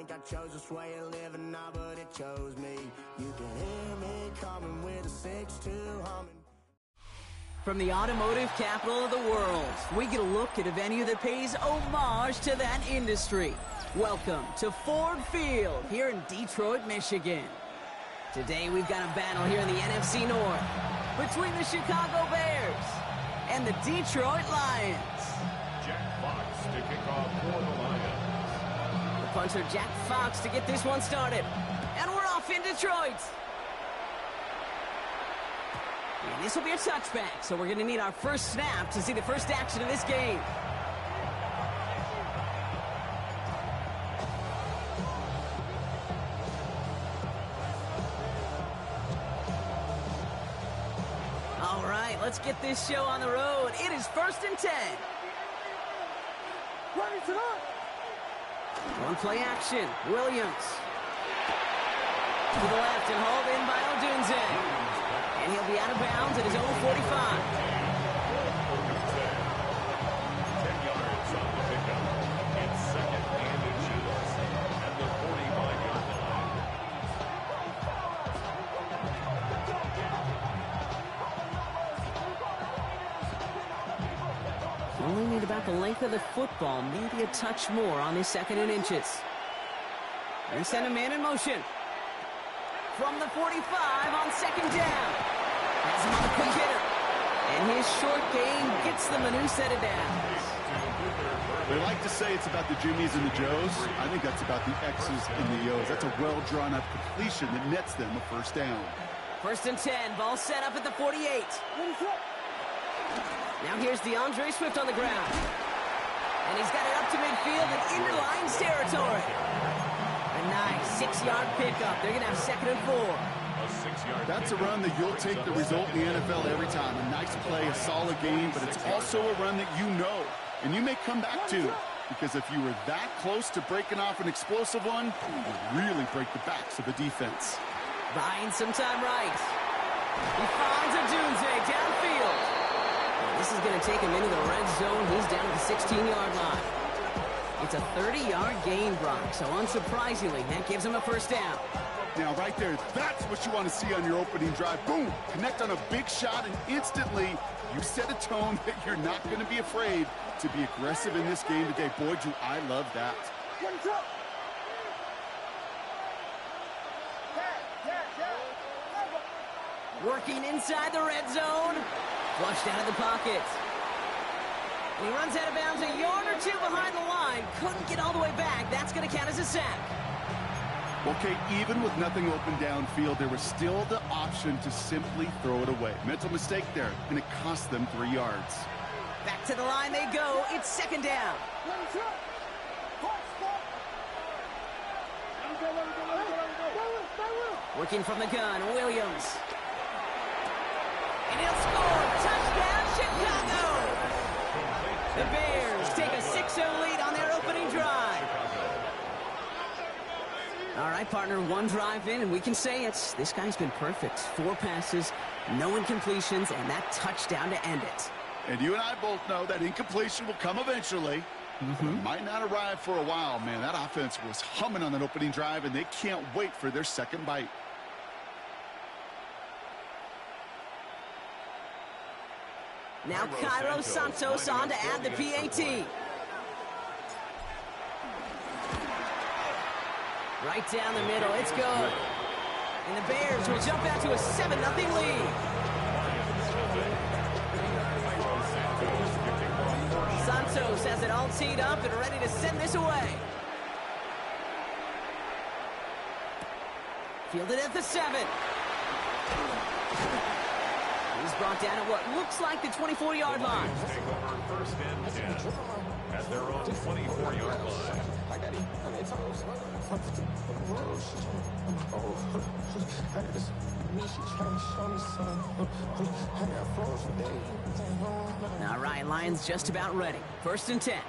think I chose this way of living now, but it chose me. You can hear me coming with a 6-2 humming. From the automotive capital of the world, we get a look at a venue that pays homage to that industry. Welcome to Ford Field here in Detroit, Michigan. Today we've got a battle here in the NFC North between the Chicago Bears and the Detroit Lions. Jack Fox to kick off for the Lions. The punter Jack Fox to get this one started. And we're off in Detroit. And this will be a touchback, so we're going to need our first snap to see the first action of this game. All right, let's get this show on the road. It is 1st and 10. One play action. Williams. To the left and hauled in by Odunze. And he'll be out of bounds at his own 45. 10 yards on the pickup. It's 2nd and inches at the 45-yard line. Only need about the length of the football, maybe a touch more on this 2nd and inches. And send a man in motion. From the 45 on 2nd down. Has him on a quick hitter. And his short game gets them a new set of downs. They like to say it's about the Jimmies and the Joes. I think that's about the X's and the O's. That's a well-drawn-up completion that nets them a first down. 1st and 10. Ball set up at the 48. Now here's DeAndre Swift on the ground. And he's got it up to midfield and into Lions territory. A nice 6-yard pickup. They're going to have 2nd and 4. That's a run that you'll take the result in the NFL every time. A nice play, a solid game, but it's also a run that you know, and you may come back to, because if you were that close to breaking off an explosive one, it would really break the backs of the defense. Buying some time right. He finds Odunze downfield. This is going to take him into the red zone. He's down at the 16-yard line. It's a 30-yard gain, Brock, so unsurprisingly, that gives him a first down. Now, right there, that's what you want to see on your opening drive. Boom! Connect on a big shot, and instantly, you set a tone that you're not going to be afraid to be aggressive in this game today. Boy, do I love that. Working inside the red zone. Flushed out of the pocket. And he runs out of bounds a yard or two behind the line. Couldn't get all the way back. That's going to count as a sack. Okay, even with nothing open downfield, there was still the option to simply throw it away. Mental mistake there, and it cost them 3 yards. Back to the line they go. It's 2nd down. Working from the gun, Williams. And he'll score. Touchdown, Chicago! The Bears take a 6-0 lead on their opening drive. All right, partner, one drive in, and we can say this guy's been perfect. 4 passes, no incompletions, and that touchdown to end it. And you and I both know that incompletion will come eventually. It might not arrive for a while, man. That offense was humming on that opening drive, and they can't wait for their second bite. Now Cairo Santos on to add the PAT. Right down the middle, it's good. And the Bears will jump out to a 7-0 lead. Santos has it all teed up and ready to send this away. Fielded at the 7. He's brought down at what looks like the 24-yard line. Take over 1st and 10 at their own 24-yard line. All right, Lions just about ready. 1st and 10.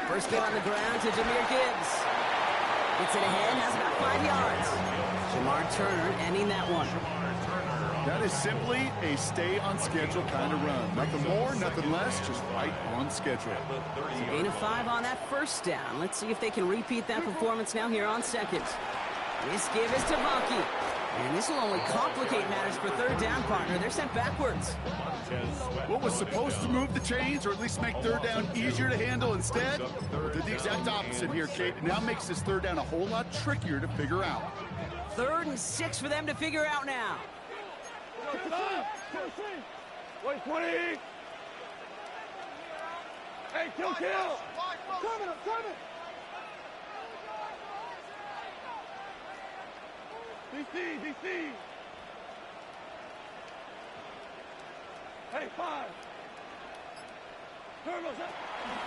First get on the ground to Jahmyr Gibbs. Gets it ahead, has about 5 yards. Jamar Turner ending that one. Jamar Turner That is simply a stay-on-schedule kind of run. Nothing more, nothing less, just right on schedule. Gain of 5 on that first down. Let's see if they can repeat that performance now here on second. This give is to Bucky. And this will only complicate matters for third down, partner. They're sent backwards. What was supposed to move the chains, or at least make third down easier to handle instead, did the exact opposite here, Kate. It now makes this third down a whole lot trickier to figure out. 3rd and 6 for them to figure out now. 120. Hey, kill. I'm coming. DC. Hey, 5. Turbos up.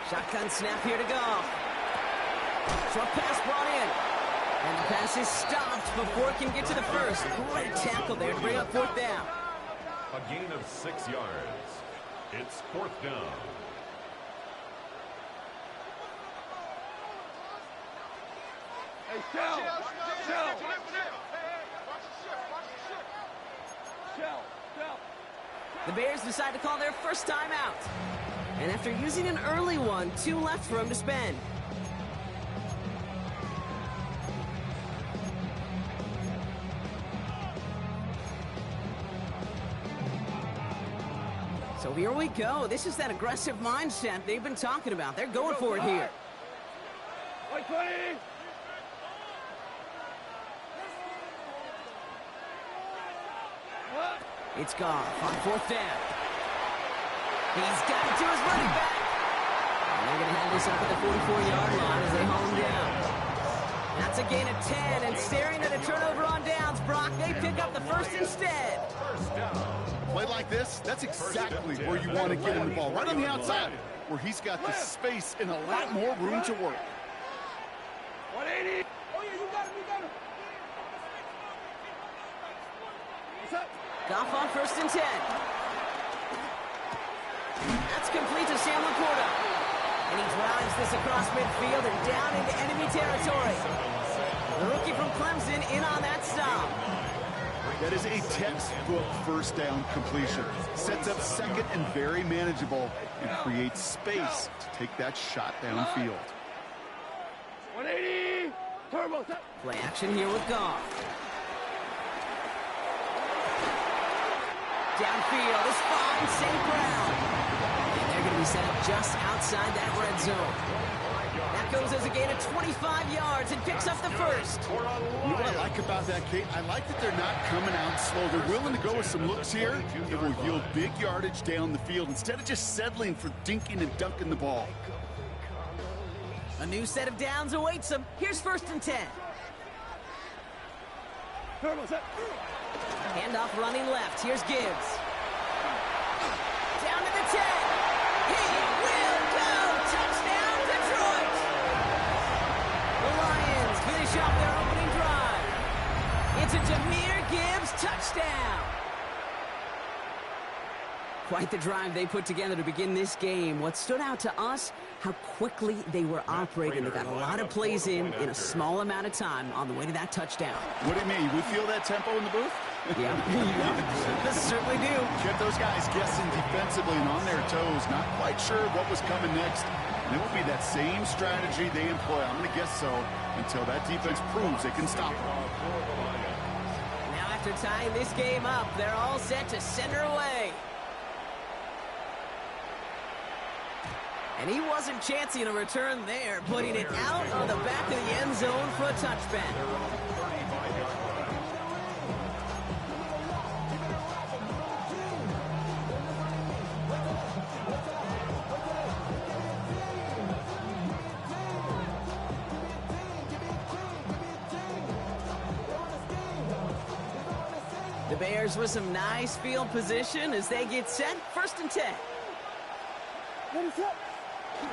Shotgun snap here to go. Short pass brought in. And the pass is stopped before it can get to the first. Great tackle there to bring up 4th down. A gain of 6 yards. It's 4th down. Hey, Shell. The Bears decide to call their first timeout. And after using an early one, 2 left for them to spend. So here we go. This is that aggressive mindset they've been talking about. They're going for it here. 120. It's Goff on 4th down. He's got it to his running back. And they're going to have this up at the 44-yard line as they haul him down. That's a gain of 10, and staring at a turnover on downs, Brock, they pick up the first instead. Play like this, that's exactly where you want to get him the ball. Right on the outside, where he's got the space and a lot more room to work. 180. Oh, yeah, you got him. What's up? Goff on 1st and 10. That's complete to Sam Laporta. And he drives this across midfield and down into enemy territory. The rookie from Clemson in on that stop. That is a textbook first down completion. Sets up second and very manageable and creates space to take that shot downfield. 180. Turbo. Play action here with Goff. Downfield is fine, St. Brown. And they're going to be set up just outside that red zone. That goes as a gain of 25 yards and picks up the first. You know what I like about that, Kate? I like that they're not coming out slow. They're willing to go with some looks here. It will yield big yardage down the field instead of just settling for dinking and dunking the ball. A new set of downs awaits them. Here's 1st and 10. Handoff running left. Here's Gibbs. Down to the 10. He will go. Touchdown, Detroit. The Lions finish off their opening drive. It's a Jahmyr Gibbs touchdown. Quite the drive they put together to begin this game. What stood out to us, how quickly they were operating. They got a lot of plays in a small amount of time on the way to that touchdown. What do you mean? We feel that tempo in the booth? Yeah, we certainly do. Kept those guys guessing defensively and on their toes, not quite sure what was coming next. And it will be that same strategy they employ, I'm going to guess so, until that defense proves they can stop them. Now after tying this game up, they're all set to send her away. And he wasn't chancing a return there, putting it out on the back of the end zone for a touchback. The Bears with some nice field position as they get set. 1st and 10.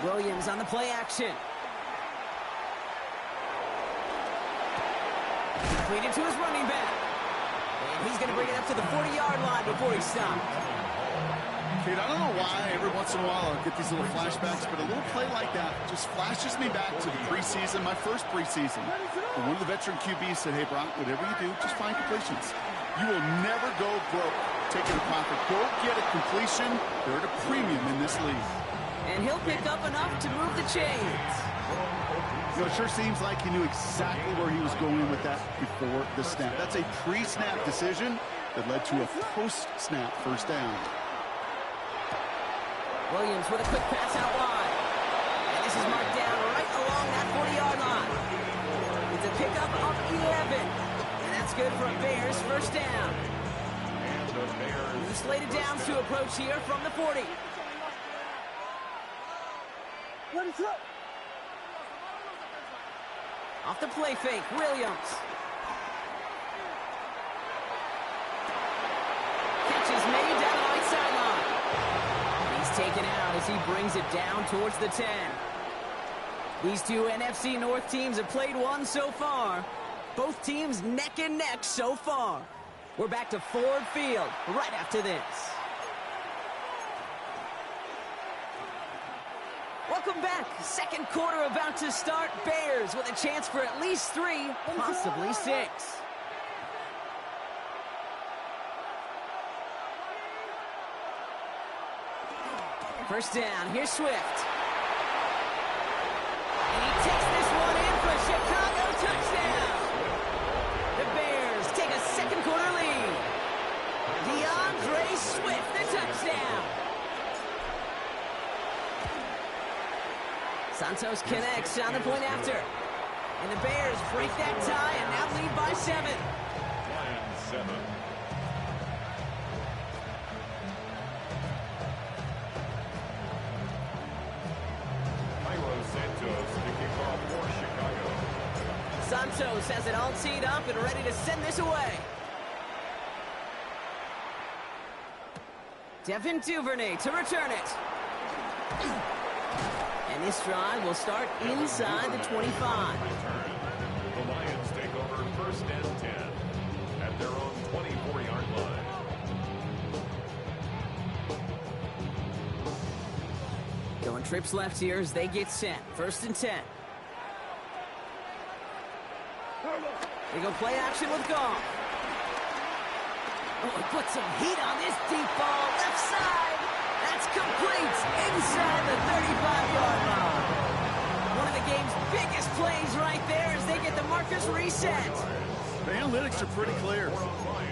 Williams on the play action. Completed to his running back. And he's going to bring it up to the 40-yard line before he stopped. Kate, I don't know why every once in a while I'll get these little flashbacks, but a little play like that just flashes me back to the preseason, my first preseason. And one of the veteran QBs said, hey, Brock, whatever you do, just find completions. You will never go broke taking a profit. Go get a completion. They're at a premium in this league. And he'll pick up enough to move the chains. You know, it sure seems like he knew exactly where he was going with that before the snap. That's a pre-snap decision that led to a post-snap first down. Williams with a quick pass out wide. And this is marked down right along that 40-yard line. It's a pickup of 11. And that's good for a Bears first down. And the Bears. Slated downs to approach here from the 40. Off the play fake, Williams. Catch is made down the right sideline. He's taken out as he brings it down towards the 10. These two NFC North teams have played one so far. Both teams neck and neck so far. We're back to Ford Field right after this. Welcome back. Second quarter about to start. Bears with a chance for at least 3, possibly 6. First down. Here's Swift. And he takes this one in for a Chicago touchdown. The Bears take a second quarter lead. DeAndre Swift, the touchdown. Santos connects on the point after. And the Bears break that tie and now lead by 7. Lions 7. Santos kicking off for Chicago. Santos has it all teed up and ready to send this away. Devin Duvernay to return it. And this drive will start inside the 25. The Lions take over first and 10 at their own 24-yard line. Going trips left here as they get set. First and 10. They go play action with Goff. Oh, put some heat on this deep ball. Left side. That's complete inside the 35-yard line. One of the game's biggest plays right there as they get the markers reset. The analytics are pretty clear.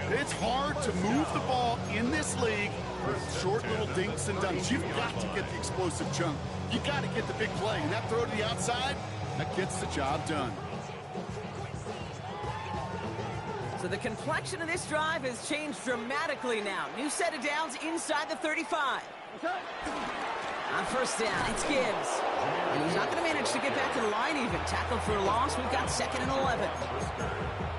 It's hard to move the ball in this league with short little dinks and dunks. You've got to get the explosive chunk. You got to get the big play. And that throw to the outside, that gets the job done. So the complexion of this drive has changed dramatically now. New set of downs inside the 35. On first down, it's Gibbs. And he's not going to manage to get back to the line even. Tackled for a loss. We've got 2nd and 11.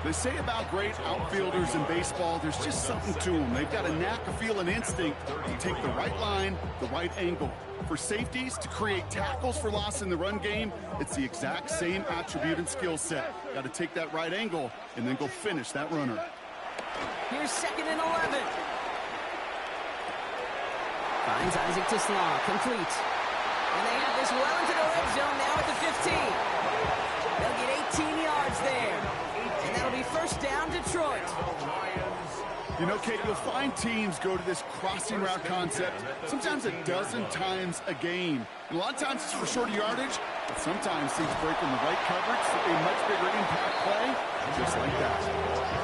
They say about great outfielders in baseball, there's just something to them. They've got a knack, a feel, an instinct to take the right line, the right angle. For safeties, to create tackles for loss in the run game, it's the exact same attribute and skill set. Got to take that right angle and then go finish that runner. Here's 2nd and 11. Finds Isaac to Slaw, complete. And they have this well into the red zone now at the 15. They'll get 18 yards there. And that'll be first down, Detroit. You know, Kate, you'll find teams go to this crossing route concept sometimes a dozen times a game. And a lot of times it's for shorter yardage, but sometimes teams break in the right coverage for a much bigger impact play, just like that.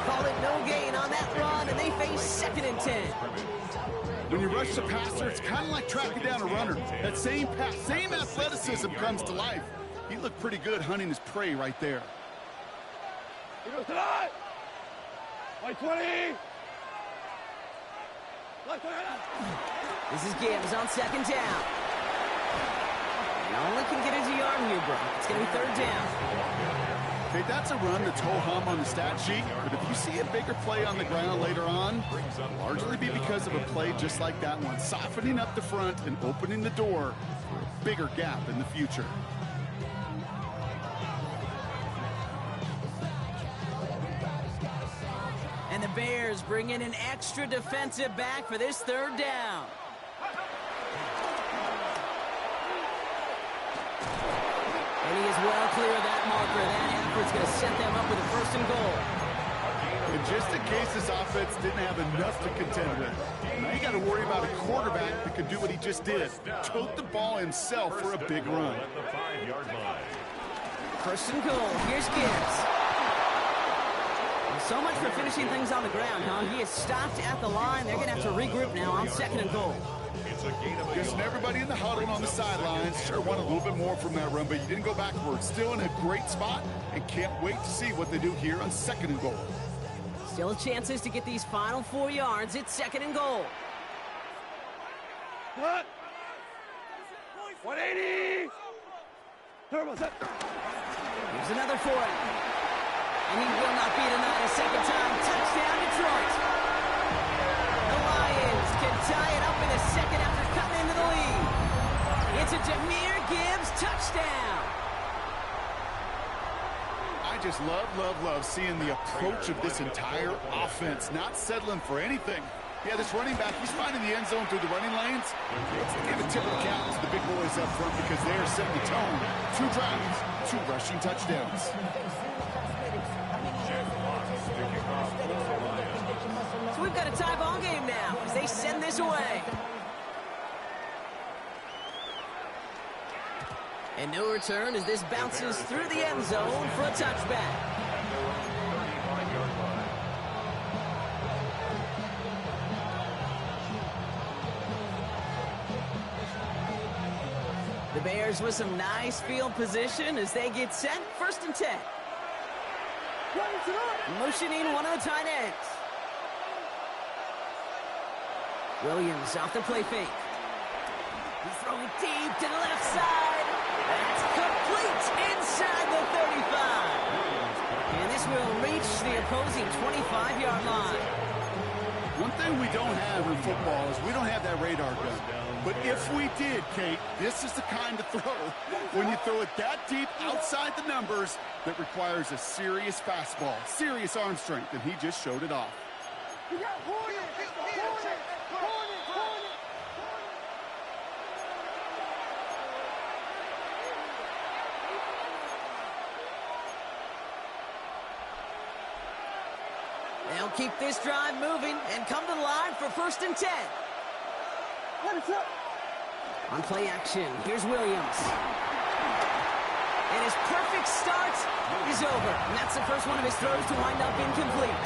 Call it no gain on that run, and they face 2nd and 10. When you rush the passer, it's kind of like tracking down a runner. That same pass, same athleticism comes to life. He looked pretty good hunting his prey right there. Like 20. This is Gibbs on 2nd down. And only can get it to yard here, bro. It's going to be 3rd down. Okay, that's a run that's ho-hum on the stat sheet, but if you see a bigger play on the ground later on, it'll largely be because of a play just like that one, softening up the front and opening the door for a bigger gap in the future. And the Bears bring in an extra defensive back for this 3rd down. And he is well clear of that marker. That effort's going to set them up with a 1st and goal. And just in case this offense didn't have enough to contend with, now you got to worry about a quarterback that can do what he just did, tote the ball himself for a big run. At the 5-yard line. First and goal. Here's Gibbs. So much for finishing things on the ground, huh? He is stopped at the line. They're going to have to regroup now on second and goal. It's a gain of a Just everybody in the huddle on the sidelines sure want a little bit more from that run, but you didn't go backwards. Still in a great spot, and can't wait to see what they do here on second and goal. Still chances to get these final 4 yards. It's second and goal. What? 180! Turbo set. Here's another for him. And he will not be denied a second time. Touchdown, Detroit. The Lions can tie it up in a second after cutting into the lead. It's a Jahmyr Gibbs touchdown. I just love seeing the approach of this entire offense, not settling for anything. Yeah, this running back, he's finding the end zone through the running lanes. Let's give a tip of the cap to the big boys up front because they are setting the tone. 2 drives, 2 rushing touchdowns. So we've got a tie ball game now as they send this away. And no return as this bounces through the end zone for a touchback. The Bears with some nice field position as they get set. First and 10. Motioning one of the tight ends. Williams off the play fake. He's throwing deep to the left side. That's complete inside the 35. And this will reach the opposing 25-yard line. One thing we don't have in football is we don't have that radar gun. But if we did, Kate, this is the kind of throw, when you throw it that deep outside the numbers, that requires a serious fastball, serious arm strength, and he just showed it off. They'll keep this drive moving and come to the line for first and 10. On play action, here's Williams. And his perfect start is over. And that's the first one of his throws to wind up incomplete.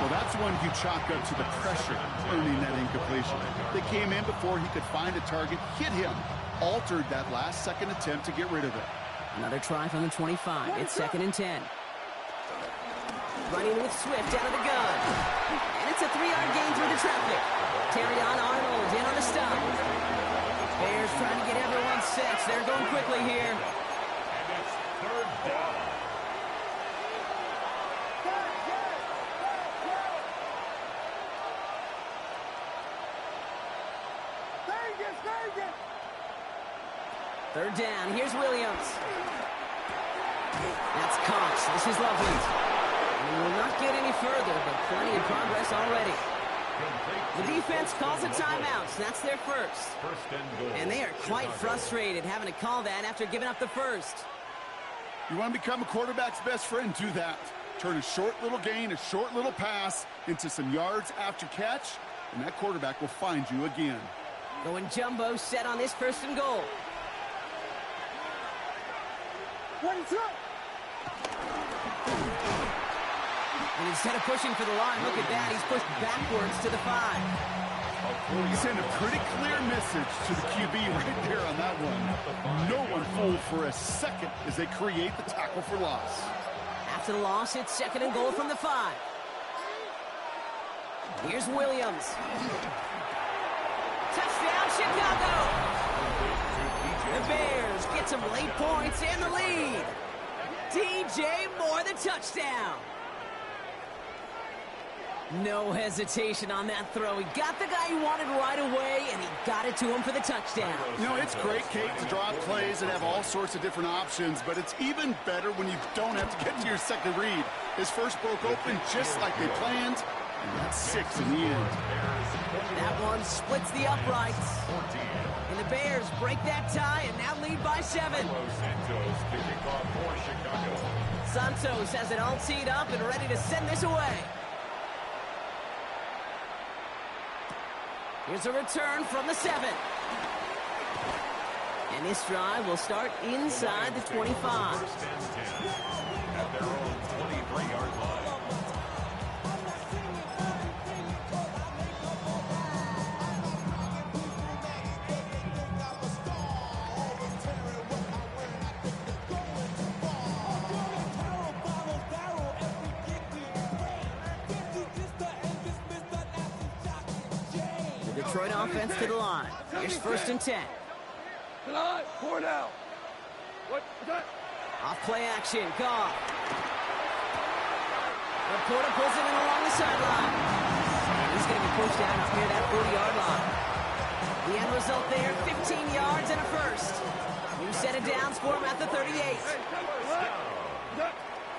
Well, that's one you chalk up to the pressure earning that incompletion. They came in before he could find a target, hit him, altered that last-second attempt to get rid of it. Another try from the 25. It's second and 10. Running with Swift out of the gun. And it's a 3-yard gain through the traffic. Terrion Arnold in on the stop. Bears trying to get everyone set. They're going quickly here. And it's third down. Third down. Here's Williams. That's Cox. This is Lovely. And will not get any further, but plenty of progress already. The defense calls a timeout. So that's their first. And they are quite frustrated having to call that after giving up the first. You want to become a quarterback's best friend? Do that. Turn a short little gain, a short little pass into some yards after catch, and that quarterback will find you again. Going jumbo set on this first and goal. And instead of pushing for the line, look at that. He's pushed backwards to the 5. He sent a pretty clear message to the QB right there on that one. No one fooled for a second as they create the tackle for loss. After the loss, it's second and goal from the 5. Here's Williams. Touchdown, Chicago! The Bears get some late points and the lead. DJ Moore, the touchdown. No hesitation on that throw. He got the guy he wanted right away, and he got it to him for the touchdown. You know, it's great, Kate, to draw plays and have all sorts of different options, but it's even better when you don't have to get to your second read. His first broke open just like they planned, and that's 6 in the end. That one splits the uprights. And the Bears break that tie and now lead by 7. Santos has it all teed up and ready to send this away. Here's a return from the 7. And this drive will start inside the 25. First and 10 at their own 23-yard line. Detroit offense to the line. Here's first and 10. Tonight, 4 down. What? Off play action. Goff. Laporta pulls it in along the sideline. And he's going to be pushed down up near that 40-yard line. The end result there, 15 yards and a first. New set of downs for him at the 38.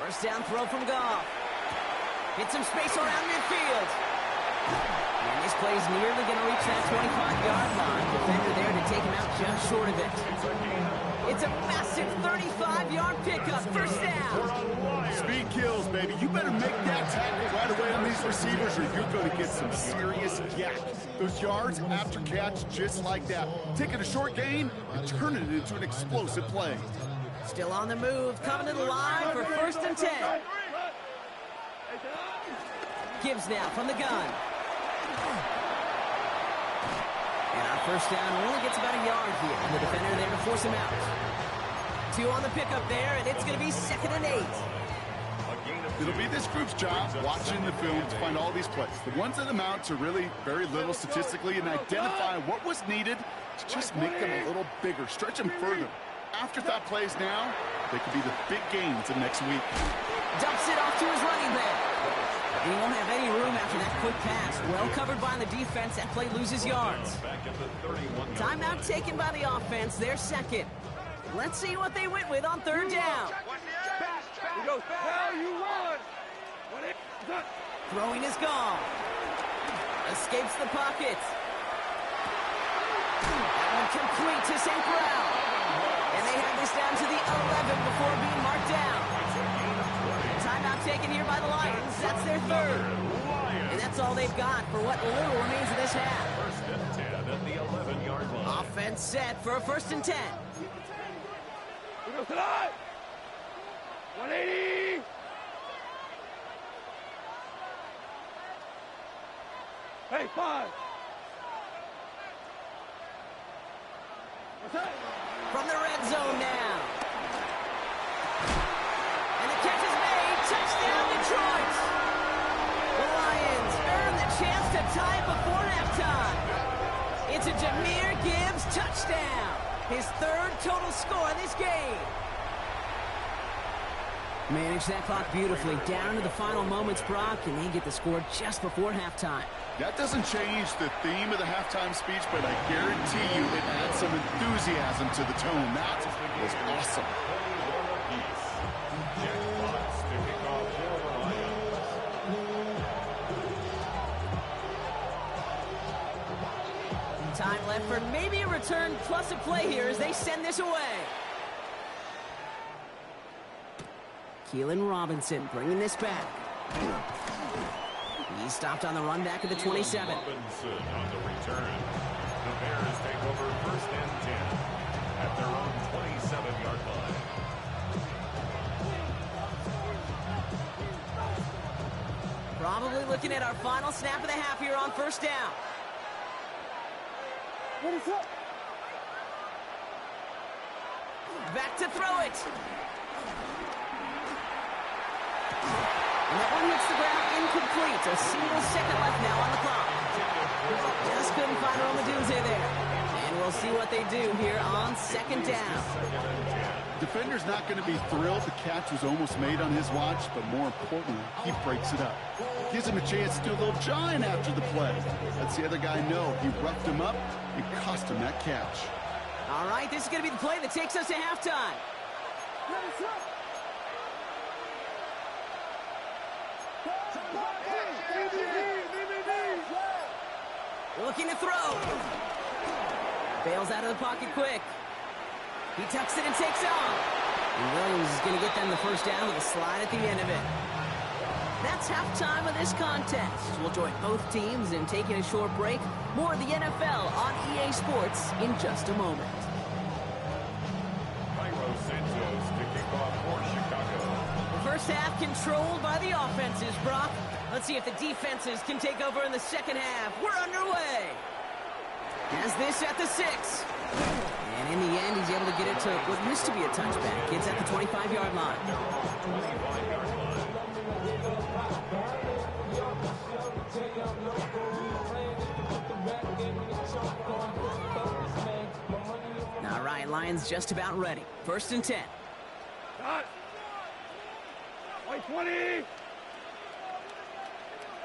First down throw from Goff. Hit some space around midfield. And this play's nearly going to reach that 25-yard line. Defender there to take him out just short of it. It's a massive 35-yard pickup. First down. Speed kills, baby. You better make that tackle right away on these receivers or you're going to get some serious yak. Those yards after catch just like that. Taking a short gain and turning it into an explosive play. Still on the move. Coming to the line for first and 10. Gibbs now from the gun. And our first down only gets about a yard here. And the defender there to force him out. 2 on the pickup there, and it's going to be 2nd and 8. It'll be this group's job watching the film to find all these plays. The ones that amount to really very little statistically and identify what was needed to just make them a little bigger, stretch them further. Afterthought plays now, they could be the big gains of next week. Dumps it off to his running back. And he won't have any room after that quick pass. Well covered by the defense. That play loses yards. Timeout taken by the offense. Their second. Let's see what they went with on third down. Throwing is gone. Escapes the pocket. That one complete to St. Brown. And they have this down to the 11 before being marked down. Timeout taken here by the Lions. That's their third. And that's all they've got for what little remains of this half. First and 10 at the 11-yard line. Offense set for a first and 10. 180. Hey, 5. From the red zone now. And the catch is made. Touchdown, Detroit. The Lions earn the chance to tie before halftime. It's a Jahmyr Gibbs touchdown. His 3rd total score in this game. Manage that clock beautifully. Down to the final moments, Brock, and they get the score just before halftime. That doesn't change the theme of the halftime speech, but I guarantee you it adds some enthusiasm to the tone. That was awesome. Time left for maybe a return plus a play here as they send this away. Keelan Robinson bringing this back. He stopped on the run back at the 27. Robinson on the return. The Bears take over first and 10 at their own 27-yard line. Probably looking at our final snap of the half here on first down. Back to throw it. And that one hits the ground incomplete. A single second left now on the clock. Just couldn't find Roma Dunze there. And we'll see what they do here on second down. Defender's not going to be thrilled the catch was almost made on his watch, but more importantly, he breaks it up. Gives him a chance to do a little jawing after the play. Lets the other guy know he roughed him up and cost him that catch. All right, this is going to be the play that takes us to halftime. Looking to throw. Bails out of the pocket quick. He tucks it and takes off. And Williams is going to get them the first down with a slide at the end of it. That's halftime of this contest. We'll join both teams in taking a short break. More of the NFL on EA Sports in just a moment. Santos to kick off for Chicago. The first half controlled by the offenses, Brock. Let's see if the defenses can take over in the second half. We're underway. Has this at the 6. And in the end, he's able to get it to what used to be a touchback. It's at the 25-yard line. 25-yard line. All right, Lions just about ready. 1st and 10. Cut. White 20.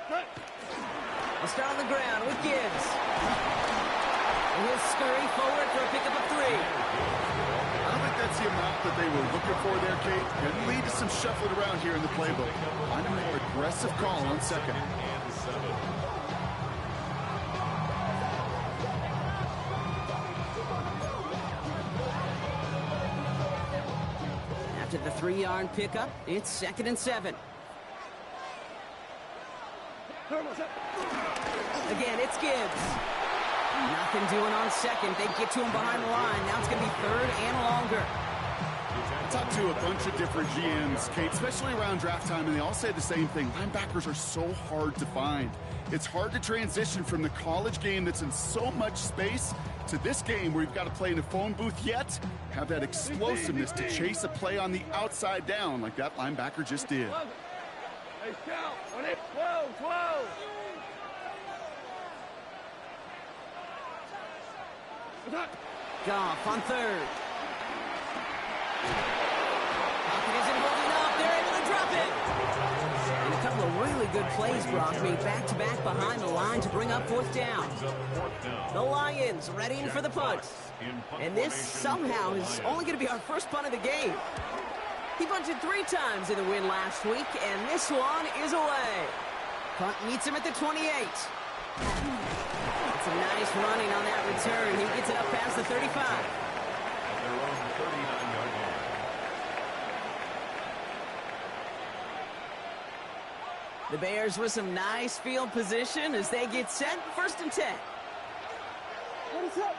Cut. We'll start on the ground with Gibbs. And he'll scurry forward for a pickup of 3. I don't think that's the amount that they were looking for there, Kate. Can lead to some shuffling around here in the playbook. Find a more aggressive call on 2nd. And 7. After the 3-yard pickup, it's 2nd and 7. Again, it's Gibbs. Nothing doing on 2nd. They get to him behind the line. Now it's going to be 3rd and longer. I talked to a bunch of different GMs, Kate, especially around draft time, and they all say the same thing. Linebackers are so hard to find. It's hard to transition from the college game that's in so much space to this game where you've got to play in a phone booth, yet have that explosiveness to chase a play on the outside down like that linebacker just did. Hey, scout. 12, 12. Goff on 3rd. Pocket isn't holding up. They're able to drop it. And a couple of really good plays, Brock, made back-to-back behind the line to bring up 4th down. The Lions readying for the punt. And this somehow is only going to be our first punt of the game. He punted 3 times in the win last week, and this one is away. Punt meets him at the 28. It's a nice running on that return. He gets it up past the 35. At their own 39-yard line. The Bears with some nice field position as they get set. 1st and 10. What is up?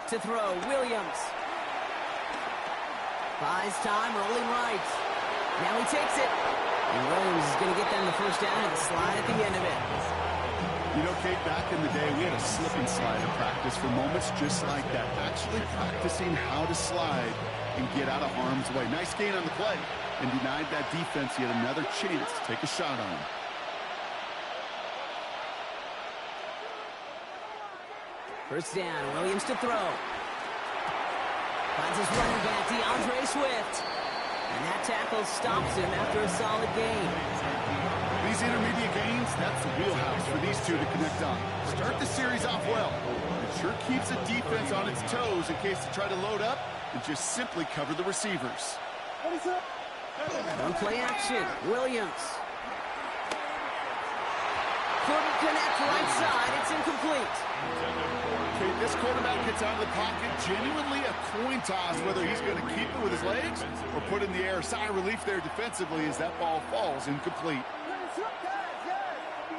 To throw, Williams. Buys time, rolling right. Now he takes it. And Williams is going to get them the first down and a slide at the end of it. You know, Kate, back in the day, we had a slip and slide in practice for moments just like that. Actually practicing how to slide and get out of harm's way. Nice gain on the play and denied that defense yet another chance to take a shot on him. First down, Williams to throw. Finds his running back, DeAndre Swift. And that tackle stops him after a solid gain. These intermediate gains, that's the wheelhouse for these two to connect on. Start the series off well. It sure keeps the defense on its toes in case they try to load up and just simply cover the receivers. On play action, Williams. Couldn't connect right side, it's incomplete. Okay, this quarterback gets out of the pocket, genuinely a coin toss whether he's going to keep it with his legs or put in the air. Sigh of relief there defensively as that ball falls incomplete.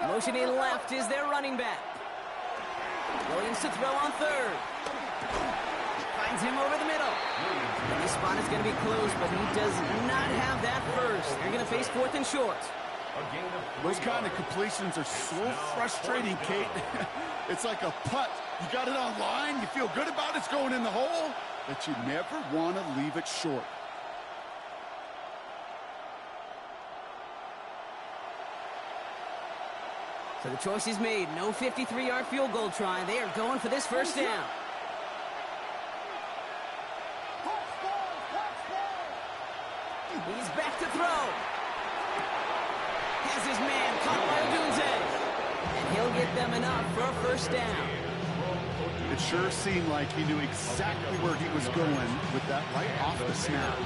Motioning left is their running back. Williams to throw on 3rd. Finds him over the middle. And this spot is going to be close, but he does not have that first. They're going to face 4th and short. Those kind of completions are so frustrating, Kate. It's like a putt. You got it on line, you feel good about it's going in the hole, but you never want to leave it short. So the choice is made. No 53-yard field goal try. They are going for this first down. He's back to throw. Has his man caught by Odunze. And he'll get them enough for a first down. It sure seemed like he knew exactly where he was going with that right off the snap.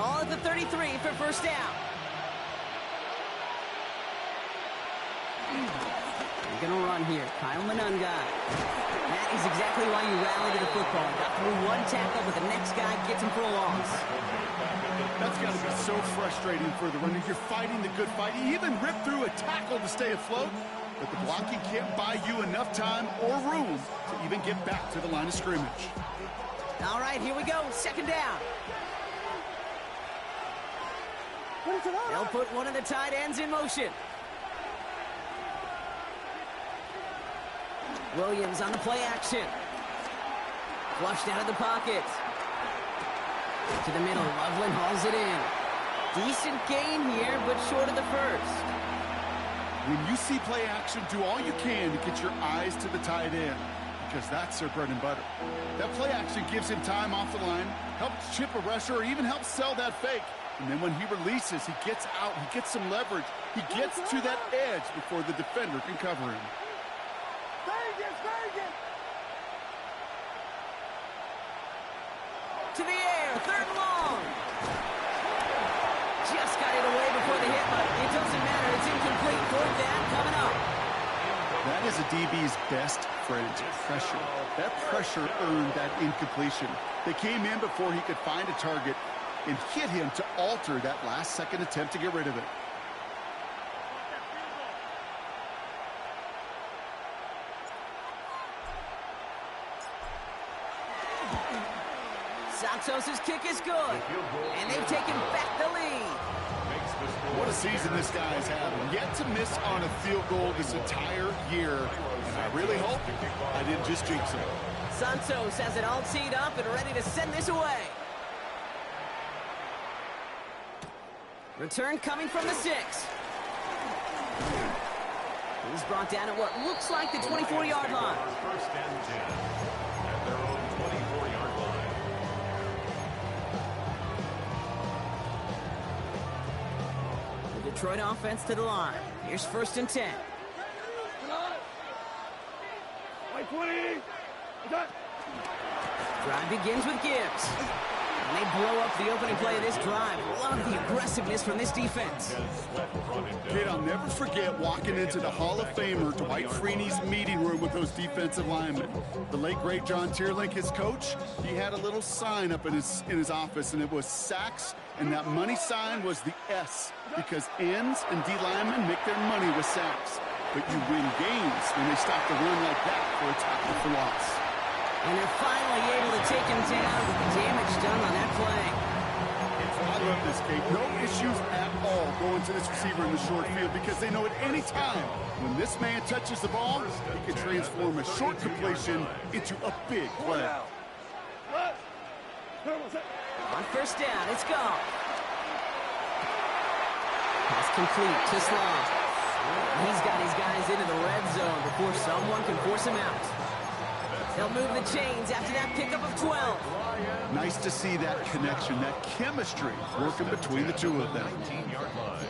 Ball at the 33 for first down. They're going to run here. Kyle Manunga. That is exactly why you rally to the football. Got through one tackle, but the next guy gets him for a loss. That's got to be so frustrating for the runner. You're fighting the good fight. You even ripped through a tackle to stay afloat, but the blocking can't buy you enough time or room to even get back to the line of scrimmage. All right, here we go. Second down. They'll put one of the tight ends in motion. Williams on the play action. Flushed out of the pocket. To the middle, Loveland hauls it in. Decent gain here, but short of the first. When you see play action, do all you can to get your eyes to the tight end, because that's their bread and butter. That play action gives him time off the line, helps chip a rusher, or even helps sell that fake. And then when he releases, he gets out, he gets some leverage. He gets to that edge before the defender can cover him. To the air, third and long. Just got it away before the hit, but it doesn't matter. It's incomplete. Fourth down coming up. That is a DB's best friend, pressure. That pressure earned that incompletion. They came in before he could find a target and hit him to alter that last-second attempt to get rid of it. Santos' kick is good, and they've taken back the lead. What a season this guy is having. Yet to miss on a field goal this entire year. And I really hope I didn't just jinx him. Santos has it all teed up and ready to send this away. Return coming from the 6. He's brought down at what looks like the 24-yard line. First and 10 at their own 24-yard line. The Detroit offense to the line. Here's first and 10. White 20. Drive begins with Gibbs. And they blow up the opening play of this drive. Love the aggressiveness from this defense. Kid, I'll never forget walking into the Hall of Famer Dwight Freeney's meeting room with those defensive linemen. The late, great John Tierlink, his coach, he had a little sign up in his office, and it was sacks, and that money sign was the S, because ends and D linemen make their money with sacks. But you win games when they stop the run like that for a tackle for loss. And they're finally able to take him down with the damage done on that play. I love this, Kate. No issues at all going to this receiver in the short field, because they know at any time when this man touches the ball, he can transform a short completion into a big play. On first down, it's gone. Pass complete to Sloan. He's got his guys into the red zone before someone can force him out. They'll move the chains after that pickup of 12. Nice to see that connection, that chemistry working between the two of them. 19-yard line.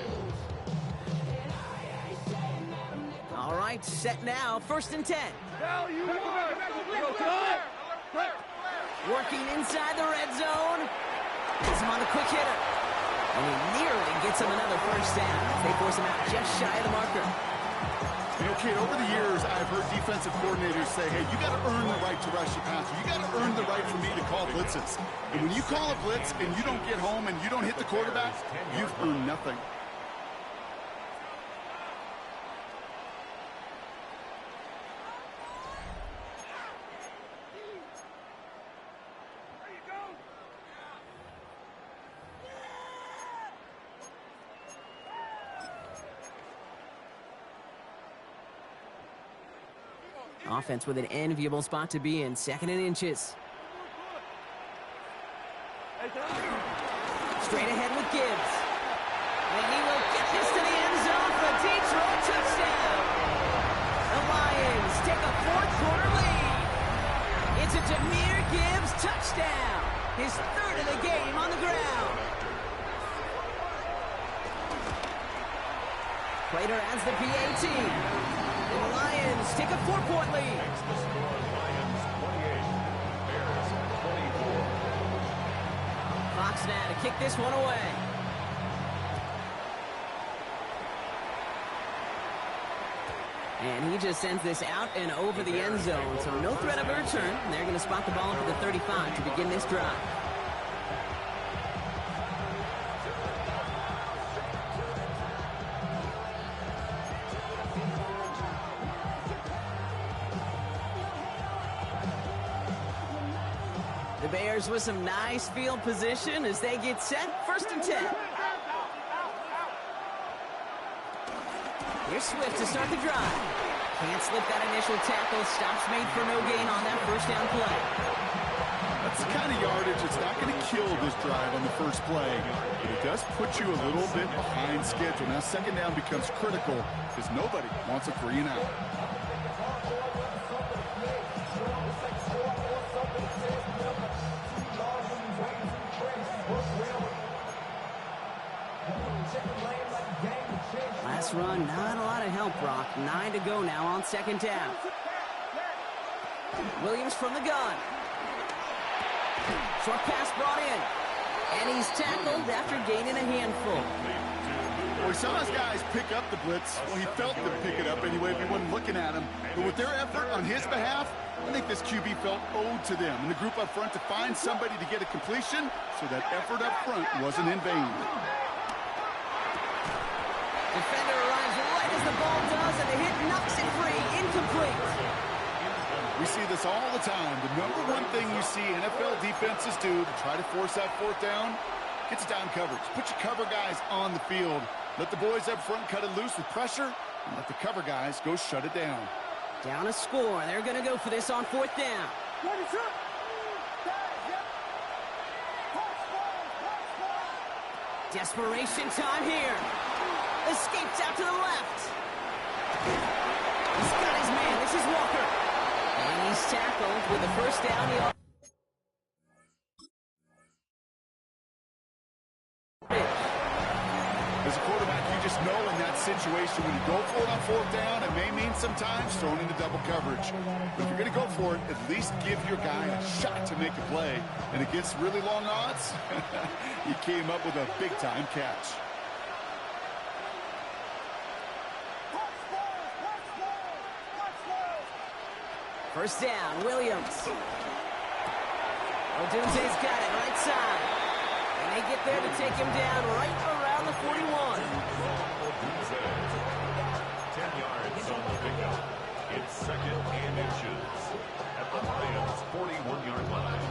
All right, set now, first and 10. Working inside the red zone. Gets him on a quick hitter. And he nearly gets him another first down. They force him out just shy of the marker. You know, Kate, over the years, I've heard defensive coordinators say, hey, you got to earn the right to rush your passer. You got to earn the right for me to call blitzes. And when you call a blitz and you don't get home and you don't hit the quarterback, you've earned nothing. Offense with an enviable spot to be in, second and inches. Straight ahead with Gibbs. And he will get this to the end zone for a Detroit touchdown. The Lions take a fourth-quarter lead. It's a Jahmyr Gibbs touchdown. His third of the game on the ground. Prater adds the PAT. The Lions take a 4-point lead. Makes the score Lions 28, Bears 24. Clock box now to kick this one away. And he just sends this out and over the end zone, so no threat of a return. They're going to spot the ball up at the 35 to begin this drive. The Bears with some nice field position as they get set. 1st and 10. Here's Swift to start the drive. Can't slip that initial tackle. Stops made for no gain on that first down play. That's the kind of yardage that's not going to kill this drive on the first play. But it does put you a little bit behind schedule. Now 2nd down becomes critical because nobody wants a 3 and out. Last run, not a lot of help, Brock. 9 to go now on 2nd down. Williams from the gun. Short pass brought in. And he's tackled after gaining a handful. Well, he saw his guys pick up the blitz. Well, he felt them pick it up anyway if he wasn't looking at him. But with their effort on his behalf, I think this QB felt owed to them and the group up front to find somebody to get a completion so that effort up front wasn't in vain. Defender arrives right as the ball does, and the hit knocks it free. Incomplete. We see this all the time. The #1 thing you see NFL defenses do to try to force that 4th down, gets down coverage. Put your cover guys on the field. Let the boys up front cut it loose with pressure, and let the cover guys go shut it down. Down a score. They're going to go for this on 4th down. Desperation time here. Escapes out to the left. He's got his man. This is Walker. And he's tackled with the 1st down. As a quarterback, you just know in that situation when you go for it on 4th down, it may mean sometimes throwing into double coverage. But if you're going to go for it, at least give your guy a shot to make a play. And against really long odds, he came up with a big-time catch. First down, Williams. Odunze's got it, right side. And they get there to take him down right around the 41. 10 yards on the pickup. It's 2nd and inches at the Lions' 41-yard line.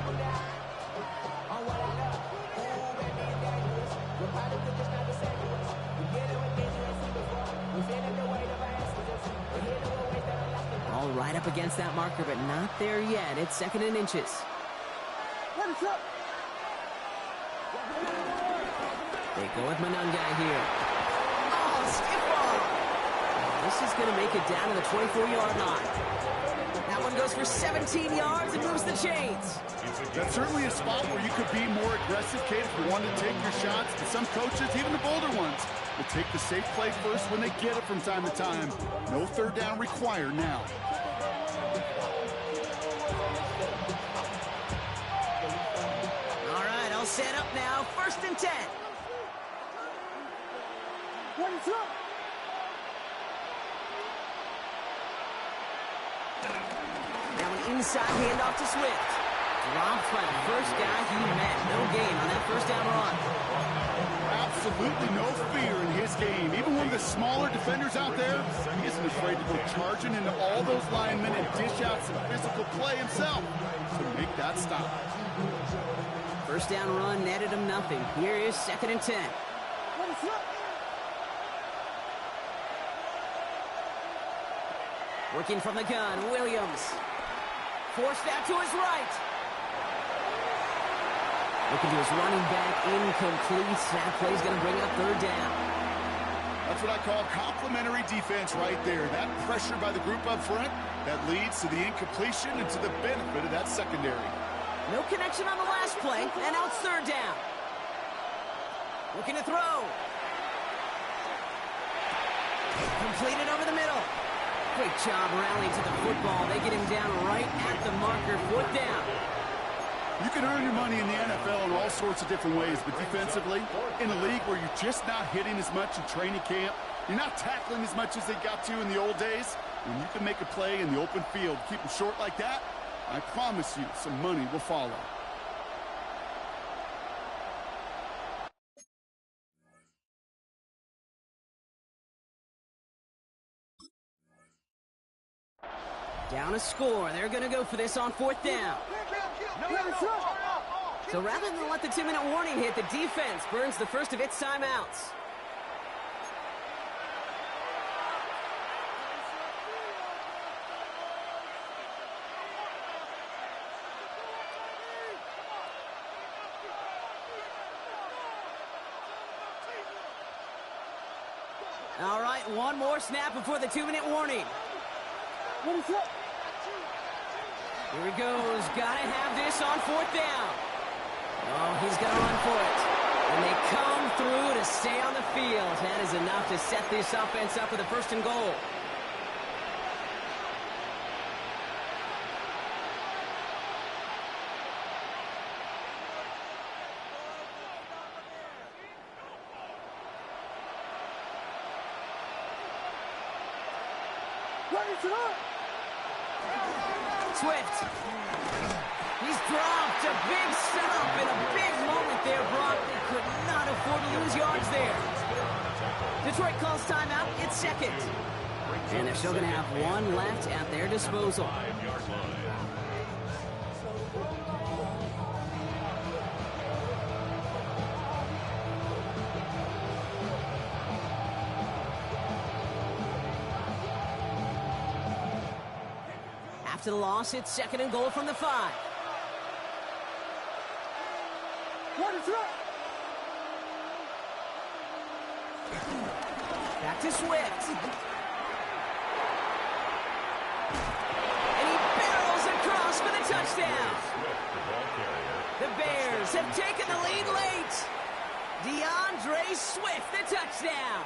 All right up against that marker, but not there yet. It's 2nd and inches. They go with Manungai here. Oh, stiff ball. This is going to make it down to the 24-yard line. That one goes for 17 yards and moves the chains. That's certainly a spot where you could be more aggressive, Kate, if you want to take your shots. And some coaches, even the bolder ones, will take the safe play first when they get it from time to time. No 3rd down required now. All right, all set up now. 1st and 10. Now an inside handoff to Swift. Dropped by the first guy he met. No gain on that 1st down run. Absolutely no fear in his game. Even one of the smaller defenders out there, he isn't afraid to go charging into all those linemen and dish out some physical play himself to make that stop. 1st down run netted him nothing. Here is 2nd and 10. Working from the gun, Williams. Forced out to his right. Looking to his running back, incomplete. That play's going to bring up 3rd down. That's what I call complimentary defense right there. That pressure by the group up front, that leads to the incompletion and to the benefit of that secondary. No connection on the last play, and now it's 3rd down. Looking to throw. Completed over the middle. Great job rallying to the football. They get him down right at the marker. 4th down. You can earn your money in the NFL in all sorts of different ways, but defensively, in a league where you're just not hitting as much in training camp, you're not tackling as much as they got to in the old days, when you can make a play in the open field, keep them short like that, I promise you some money will follow. Down a score. They're going to go for this on 4th down. So rather than let the 2-minute warning hit, the defense burns the first of its timeouts. All right, one more snap before the 2-minute warning. Here he goes. Gotta have this on 4th down. Oh, he's gonna run for it. And they come through to stay on the field. That is enough to set this offense up with a 1st and goal. Swift. He's dropped a big stop and a big moment there, Brock. They could not afford to lose yards there. Detroit calls timeout. It's 2nd. And they're still going to have one left at their disposal. After the loss, it's 2nd and goal from the 5. Back to Swift. And he barrels across for the touchdown. The Bears have taken the lead late. DeAndre Swift, the touchdown.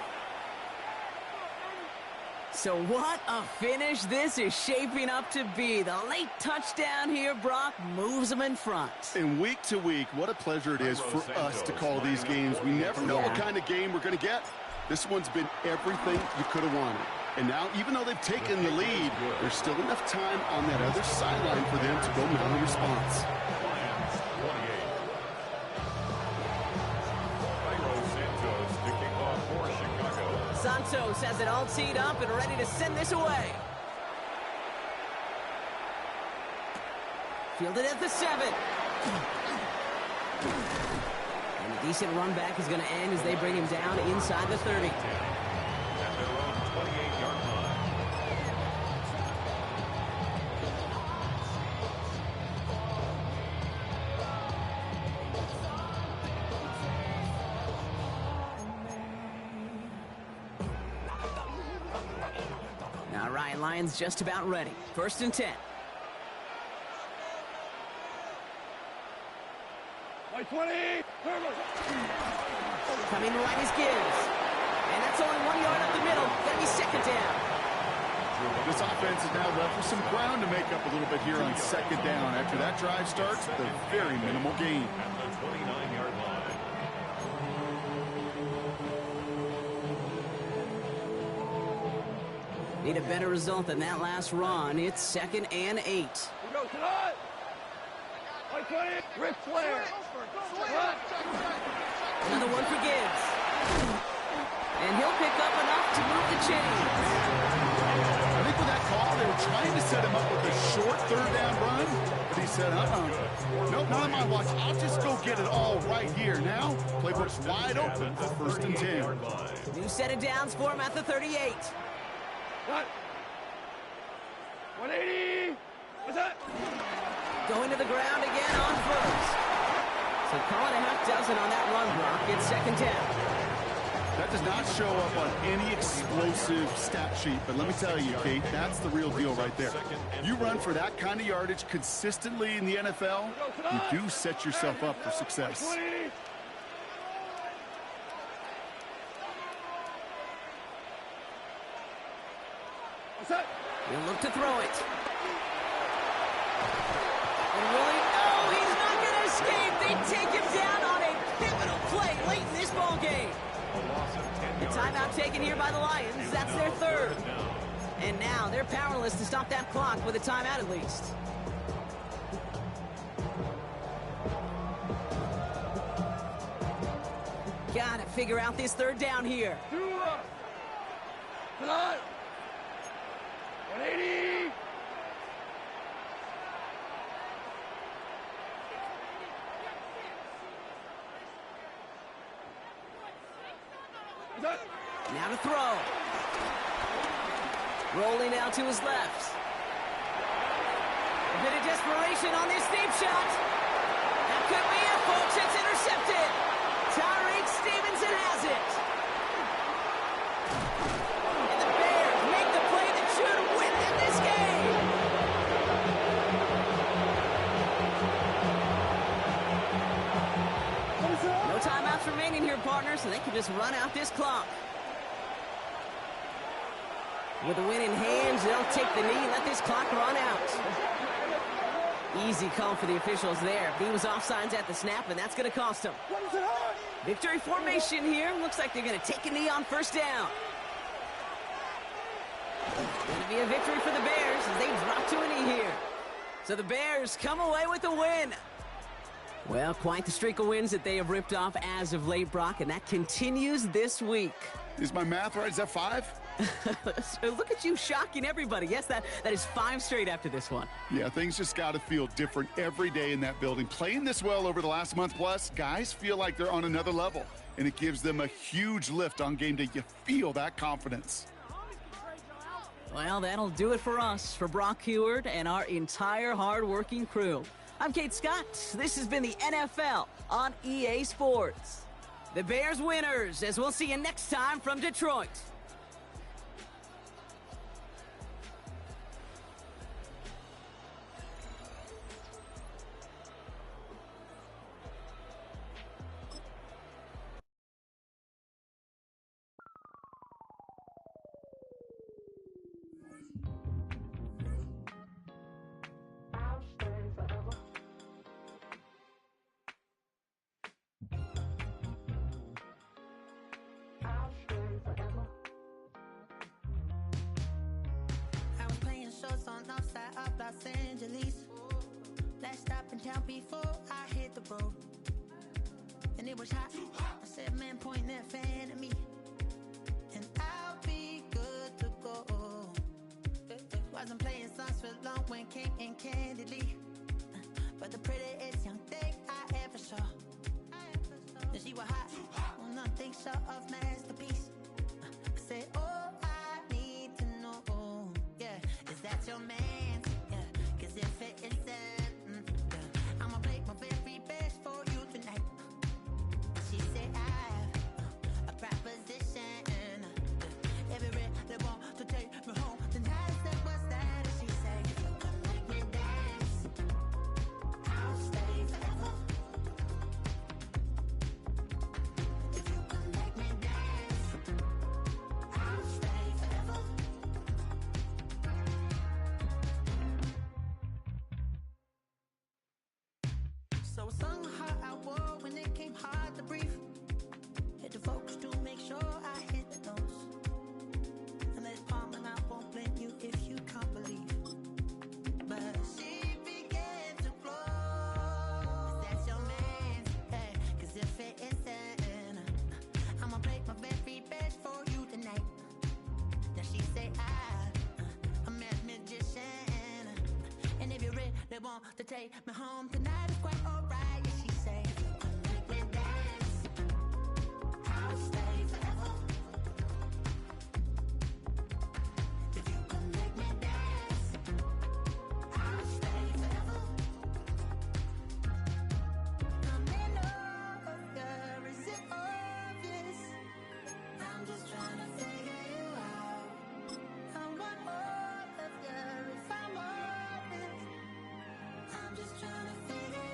So what a finish this is shaping up to be. The late touchdown here, Brock, moves them in front. And week to week, what a pleasure it is for us to call these games. We never know what kind of game we're going to get. This one's been everything you could have wanted. And now, even though they've taken the lead, there's still enough time on that other sideline for them to go mount a response. Santos has it all teed up and ready to send this away. Fielded at the 7. And a decent run back is going to end as they bring him down inside the 30. At their own 28-yard line. All right, Lions just about ready. 1st and 10. White 20. Coming right is Gibbs. And that's only 1 yard up the middle. Gonna be 2nd down. This offense is now left with some ground to make up a little bit here on 2nd down. After that drive starts, the very minimal gain. At the 29-yard line. Need a better result than that last run. It's 2nd and 8. We go tonight. White 20. Ric Flair. Another one for Gibbs. And he'll pick up enough to move the chains. I think with that call, they were trying to set him up with a short 3rd down run, but he said, nope, not on my watch. I'll just go get it all right here. Now, playbook's wide open for 1st and 10. New set of downs for him at the 38. What? 180. What's that? Going to the ground again on 1st. So call it a half dozen on that run block. It's 2nd down. That does not show up on any explosive stat sheet, but let me tell you, Kate, that's the real deal right there. You run for that kind of yardage consistently in the NFL, you do set yourself up for success. What's that? He'll look to throw it. And really, oh, he's not they take him down on a pivotal play late in this ball game. The timeout taken here by the Lions. That's their third. And now they're powerless to stop that clock with a timeout at least. Gotta figure out this third down here. 180. Now to throw. Rolling out to his left. A bit of desperation on this deep shot. That could be it, folks. It's intercepted. Tyreek Stevenson has it. And the Bears make the play that should win them this game. No timeouts remaining here, partner, so they can just run out this clock. With the win in hands, they'll take the knee, let this clock run out. Easy call for the officials there. He was offsides at the snap, and that's going to cost them. Victory formation here. Looks like they're going to take a knee on first down. Going to be a victory for the Bears as they drop to a knee here. So the Bears come away with a win. Well, quite the streak of wins that they have ripped off as of late, Brock, and that continues this week. Is my math right? Is that 5? So look at you shocking everybody. Yes, that is 5 straight after this one. Yeah, things just got to feel different every day in that building. Playing this well over the last month plus, guys feel like they're on another level, and it gives them a huge lift on game day. You feel that confidence. Well, that'll do it for us, for Brock Heward and our entire hard-working crew. I'm Kate Scott. This has been the NFL on EA Sports. The Bears winners, as we'll see you next time from Detroit. Los Angeles. Last stop in town before I hit the road. And it was hot. I said, man, point that fan at me. And I'll be good to go. Wasn't playing songs for long when came in candidly. But the prettiest young thing I ever saw. And she was hot. Well, nothing short of masterpiece. I said, oh, I need to know. Yeah, is that your man? If it isn't, I'ma play my very best for you tonight. She said I have a proposition. Every red they want to take me home tonight. I said, what's that? She said, if you come make me dance, I'll stay forever. If you come make me dance, I'll stay forever. So I sung how I wore when it came hard to breathe. Hit the focus to make sure I hit the notes. And let it palm and I won't blame you if you can't believe. But she began to flow. That's your man, hey, 'cause if it isn't, I'ma play my very best for you tonight. Then she say I'm a magician. And if you're ready, they want to take me home tonight, it's quite alright. Yeah, she say, make me dance, I'll stay forever. If you can make me dance, I'll stay forever. I'm in love, yeah, is it obvious? I'm just trying to figure you out. I want all of you if I'm honest. I'm just trying to figure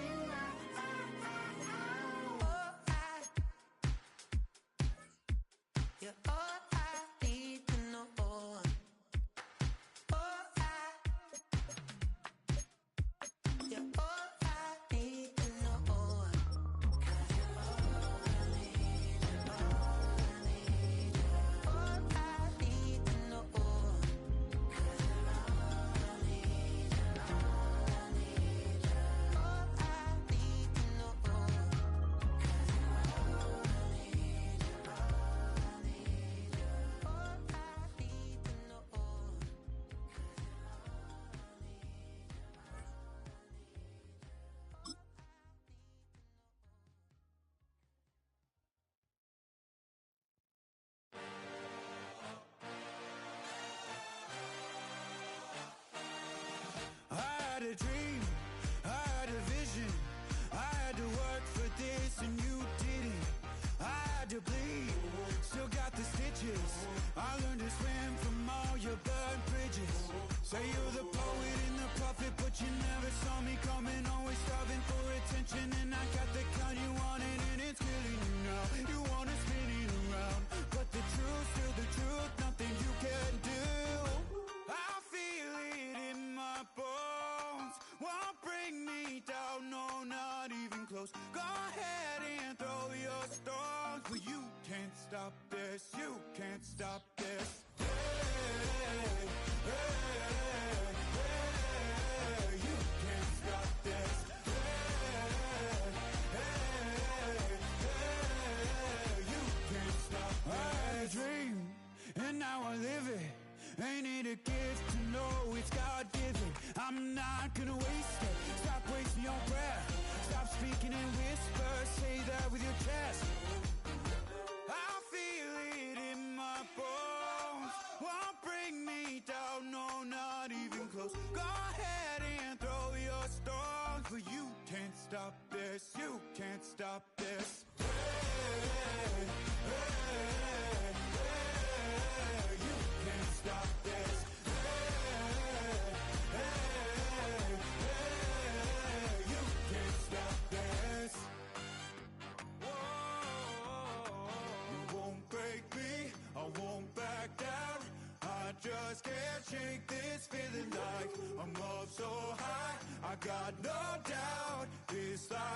just can't shake this feeling like I'm up so high. I got no doubt this life